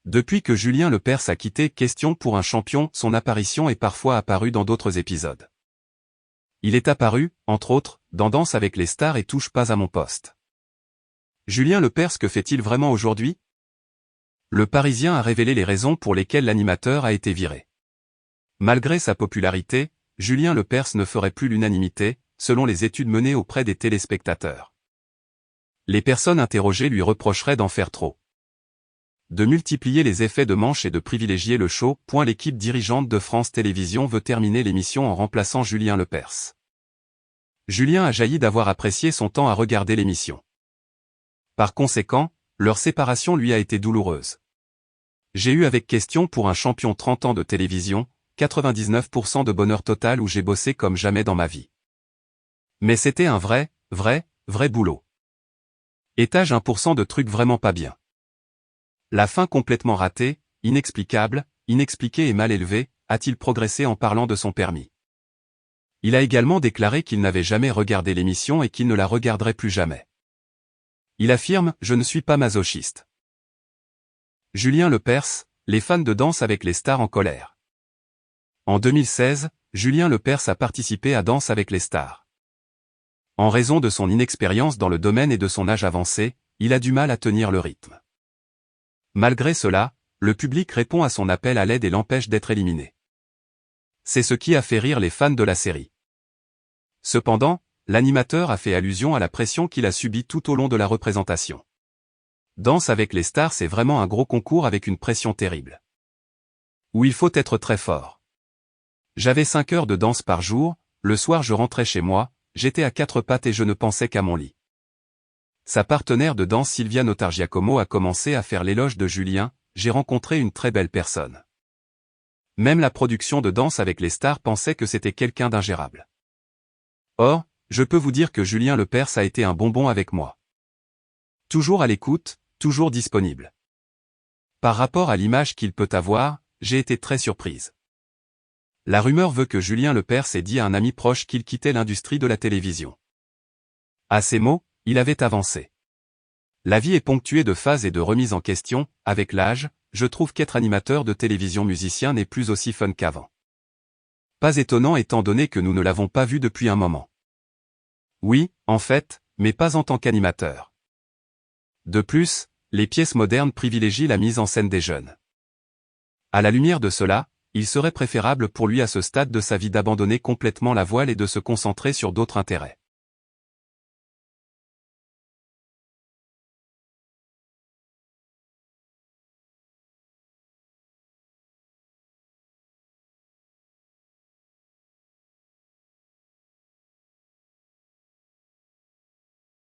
Depuis que Julien Lepers a quitté Question pour un champion, son apparition est parfois apparue dans d'autres épisodes. Il est apparu, entre autres, dans Danse avec les stars et Touche pas à mon poste. Julien Lepers, que fait-il vraiment aujourd'hui? Le Parisien a révélé les raisons pour lesquelles l'animateur a été viré. Malgré sa popularité, Julien Lepers ne ferait plus l'unanimité, selon les études menées auprès des téléspectateurs. Les personnes interrogées lui reprocheraient d'en faire trop, de multiplier les effets de manche et de privilégier le show. L'équipe dirigeante de France Télévisions veut terminer l'émission en remplaçant Julien Lepers. Julien a jailli d'avoir apprécié son temps à regarder l'émission. Par conséquent, leur séparation lui a été douloureuse. J'ai eu avec Question pour un champion 30 ans de télévision, 99% de bonheur total où j'ai bossé comme jamais dans ma vie. Mais c'était un vrai boulot. Étage 1% de trucs vraiment pas bien. La fin complètement ratée, inexplicable, inexpliquée et mal élevée, a-t-il progressé en parlant de son permis. Il a également déclaré qu'il n'avait jamais regardé l'émission et qu'il ne la regarderait plus jamais. Il affirme « Je ne suis pas masochiste ». Julien Lepers, les fans de Danse avec les stars en colère. En 2016, Julien Lepers a participé à Danse avec les stars. En raison de son inexpérience dans le domaine et de son âge avancé, il a du mal à tenir le rythme. Malgré cela, le public répond à son appel à l'aide et l'empêche d'être éliminé. C'est ce qui a fait rire les fans de la série. Cependant, l'animateur a fait allusion à la pression qu'il a subie tout au long de la représentation. Danse avec les stars, c'est vraiment un gros concours avec une pression terrible, où il faut être très fort. J'avais 5 heures de danse par jour, le soir je rentrais chez moi, j'étais à 4 pattes et je ne pensais qu'à mon lit. Sa partenaire de danse Sylvia Notargiacomo a commencé à faire l'éloge de Julien, j'ai rencontré une très belle personne. Même la production de Danse avec les stars pensait que c'était quelqu'un d'ingérable. Or, je peux vous dire que Julien Lepers a été un bonbon avec moi. Toujours à l'écoute, toujours disponible. Par rapport à l'image qu'il peut avoir, j'ai été très surprise. La rumeur veut que Julien Lepers ait dit à un ami proche qu'il quittait l'industrie de la télévision. À ces mots, il avait avancé. La vie est ponctuée de phases et de remises en question, avec l'âge, je trouve qu'être animateur de télévision musicien n'est plus aussi fun qu'avant. Pas étonnant étant donné que nous ne l'avons pas vu depuis un moment. Oui, en fait, mais pas en tant qu'animateur. De plus, les pièces modernes privilégient la mise en scène des jeunes. À la lumière de cela, il serait préférable pour lui à ce stade de sa vie d'abandonner complètement la voile et de se concentrer sur d'autres intérêts.